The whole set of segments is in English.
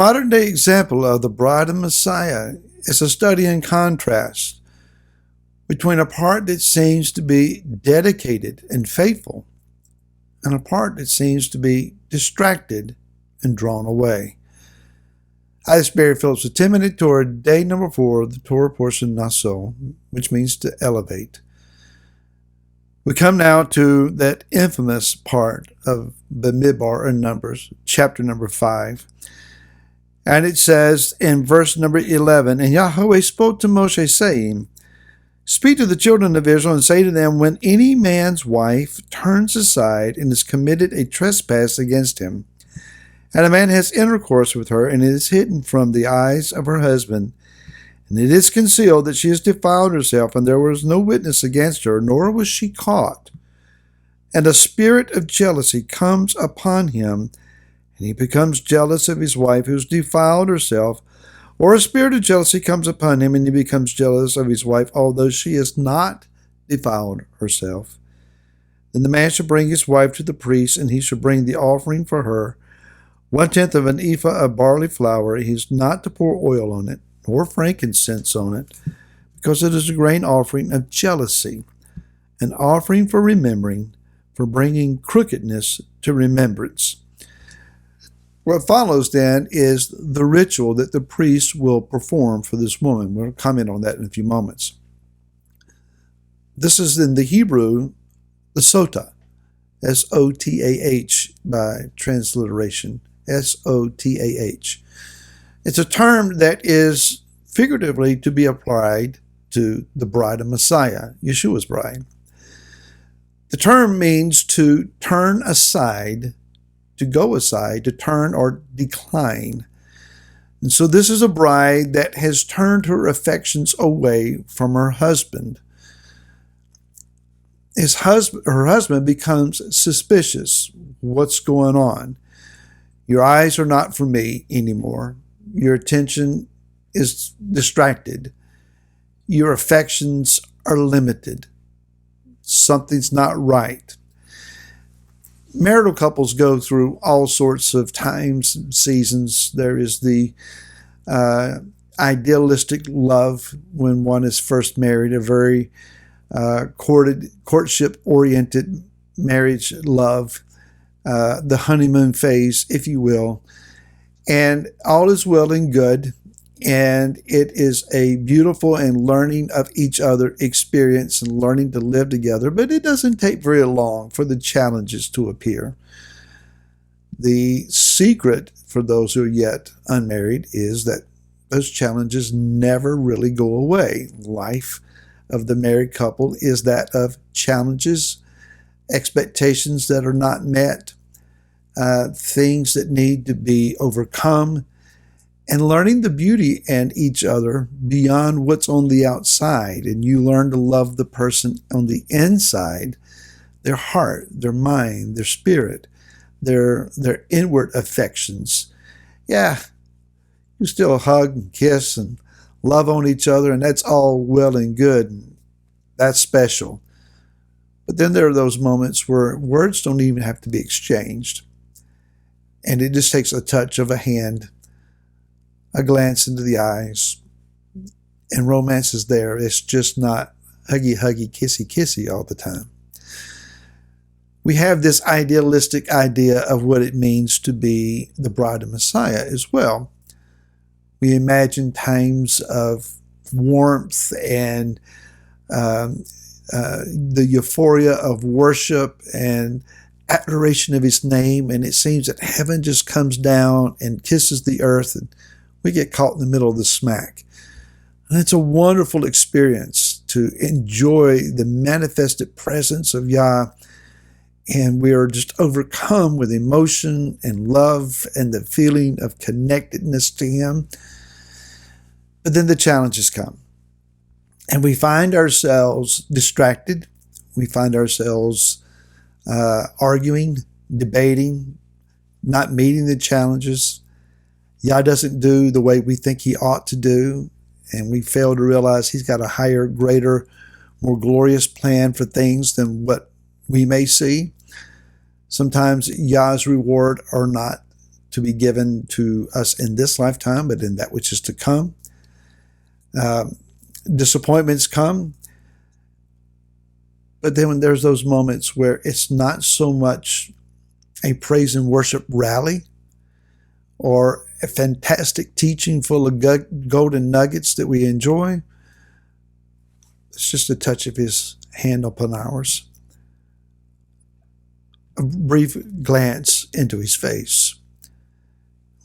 modern day example of the bride of Messiah is a study in contrast between a part that seems to be dedicated and faithful and a part that seems to be distracted and drawn away. Hi, this is Barry Phillips with 10-Minute Torah, day number 4 of the Torah portion Naso, which means to elevate. We come now to that infamous part of Bamidbar in Numbers, chapter number 5. And it says in verse number 11, And Yahweh spoke to Moshe, saying, Speak to the children of Israel and say to them, When any man's wife turns aside and has committed a trespass against him, and a man has intercourse with her, and it is hidden from the eyes of her husband, and it is concealed that she has defiled herself, and there was no witness against her, nor was she caught, and a spirit of jealousy comes upon him, and he becomes jealous of his wife who has defiled herself, or a spirit of jealousy comes upon him, and he becomes jealous of his wife, although she has not defiled herself. Then the man shall bring his wife to the priest, and he shall bring the offering for her, 1/10 of an ephah of barley flour. He is not to pour oil on it, nor frankincense on it, because it is a grain offering of jealousy, an offering for remembering, for bringing crookedness to remembrance. What follows then is the ritual that the priest will perform for this woman. We'll comment on that in a few moments. This is in the Hebrew, the sotah, S-O-T-A-H by transliteration, S-O-T-A-H. It's a term that is figuratively to be applied to the bride of Messiah, Yeshua's bride. The term means to turn aside, to go aside, to turn or decline. And so this is a bride that has turned her affections away from her husband. Her husband becomes suspicious. What's going on? Your eyes are not for me anymore. Your attention is distracted. Your affections are limited. Something's not right. Marital couples go through all sorts of times and seasons. There is the idealistic love when one is first married, a very courtship-oriented marriage love, the honeymoon phase, if you will. And all is well and good, and it is a beautiful and learning of each other experience and learning to live together, but it doesn't take very long for the challenges to appear. The secret for those who are yet unmarried is that those challenges never really go away. Life of the married couple is that of challenges, expectations that are not met, things that need to be overcome, and learning the beauty in each other beyond what's on the outside. And you learn to love the person on the inside, their heart, their mind, their spirit, their inward affections. Yeah, you still hug and kiss and love on each other, and that's all well and good. And that's special. But then there are those moments where words don't even have to be exchanged. And it just takes a touch of a hand, a glance into the eyes, and romance is there. It's just not huggy, huggy, kissy, kissy all the time. We have this idealistic idea of what it means to be the bride of Messiah as well. We imagine times of warmth and the euphoria of worship and adoration of his name, and it seems that heaven just comes down and kisses the earth, and we get caught in the middle of the smack. And it's a wonderful experience to enjoy the manifested presence of Yah, and we are just overcome with emotion and love and the feeling of connectedness to him. But then the challenges come, and we find ourselves distracted. We find ourselves arguing, debating, not meeting the challenges. Yah doesn't do the way we think he ought to do, and we fail to realize he's got a higher, greater, more glorious plan for things than what we may see. Sometimes Yah's reward are not to be given to us in this lifetime, but in that which is to come. Disappointments come, but then when there's those moments where it's not so much a praise and worship rally or a fantastic teaching full of golden nuggets that we enjoy, it's just a touch of his hand upon ours. A brief glance into his face.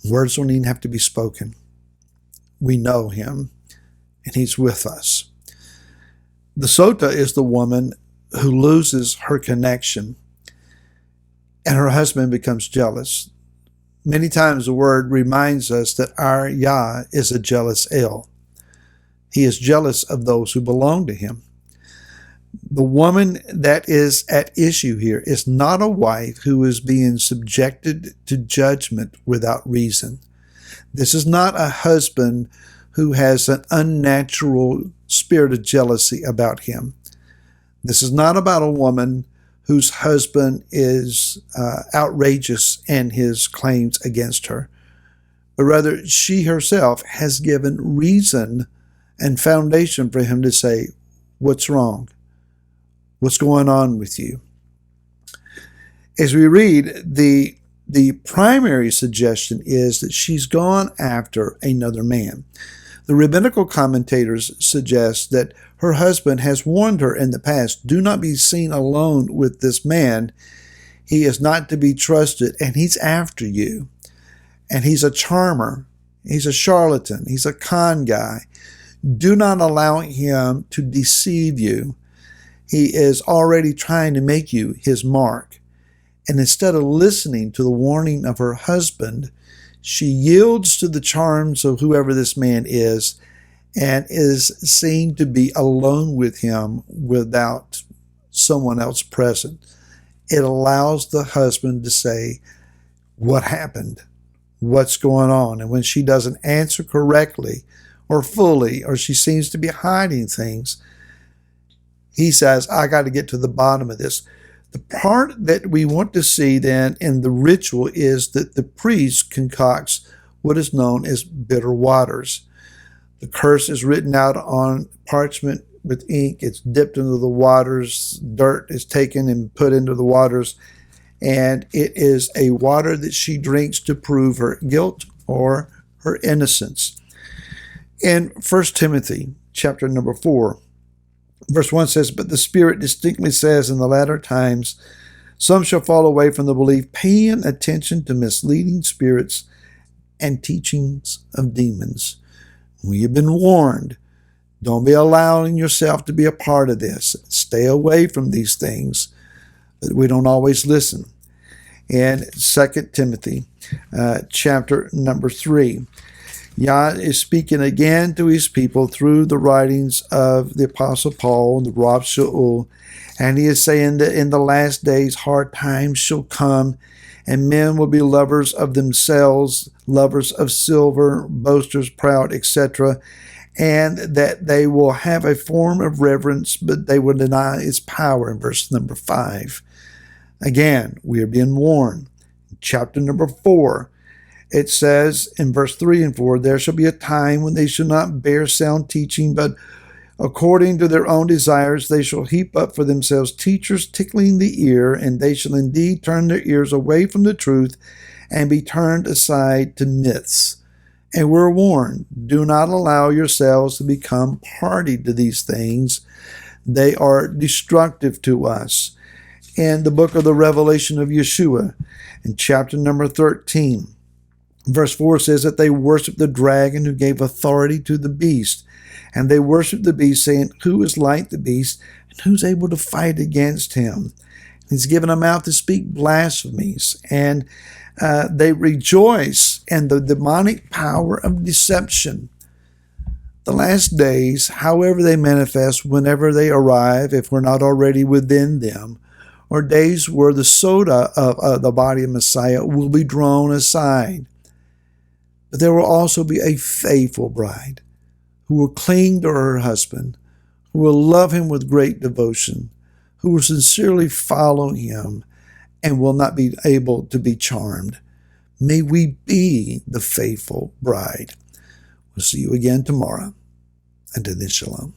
Words don't even have to be spoken. We know him, and he's with us. The sota is the woman who loses her connection, and her husband becomes jealous. Many times the word reminds us that our Yah is a jealous El. He is jealous of those who belong to him. The woman that is at issue here is not a wife who is being subjected to judgment without reason. This is not a husband who has an unnatural spirit of jealousy about him. This is not about a woman whose husband is outrageous in his claims against her, but rather she herself has given reason and foundation for him to say, what's wrong? What's going on with you? As we read, the primary suggestion is that she's gone after another man. The rabbinical commentators suggest that her husband has warned her in the past, do not be seen alone with this man. He is not to be trusted, and he's after you. And he's a charmer. He's a charlatan. He's a con guy. Do not allow him to deceive you. He is already trying to make you his mark. And instead of listening to the warning of her husband, she yields to the charms of whoever this man is and is seen to be alone with him without someone else present. It allows the husband to say, what happened? What's going on? And when she doesn't answer correctly or fully, or she seems to be hiding things, he says, I got to get to the bottom of this. The part that we want to see then in the ritual is that the priest concocts what is known as bitter waters. The curse is written out on parchment with ink. It's dipped into the waters. Dirt is taken and put into the waters. And it is a water that she drinks to prove her guilt or her innocence. In 1 Timothy chapter number 4, verse 1 says, but the Spirit distinctly says in the latter times, some shall fall away from the belief, paying attention to misleading spirits and teachings of demons. We have been warned. Don't be allowing yourself to be a part of this. Stay away from these things. But we don't always listen. In 2 Timothy chapter number 3, Yah is speaking again to his people through the writings of the Apostle Paul and the Rav Shaul, and he is saying that in the last days hard times shall come, and men will be lovers of themselves, lovers of silver, boasters, proud, etc., and that they will have a form of reverence, but they will deny its power, in verse number 5. Again, we are being warned. Chapter number 4, it says in verse 3 and 4, there shall be a time when they shall not bear sound teaching, but according to their own desires they shall heap up for themselves teachers tickling the ear, and they shall indeed turn their ears away from the truth and be turned aside to myths. And we're warned, do not allow yourselves to become party to these things. They are destructive to us. In the book of the Revelation of Yeshua, in chapter number 13, verse 4 says that they worship the dragon who gave authority to the beast. And they worship the beast, saying, who is like the beast, and who's able to fight against him? He's given a mouth to speak blasphemies. And they rejoice in the demonic power of deception. The last days, however they manifest, whenever they arrive, if we're not already within them, are days where the soda of the body of Messiah will be drawn aside. But there will also be a faithful bride who will cling to her husband, who will love him with great devotion, who will sincerely follow him and will not be able to be charmed. May we be the faithful bride. We'll see you again tomorrow. Until then, shalom.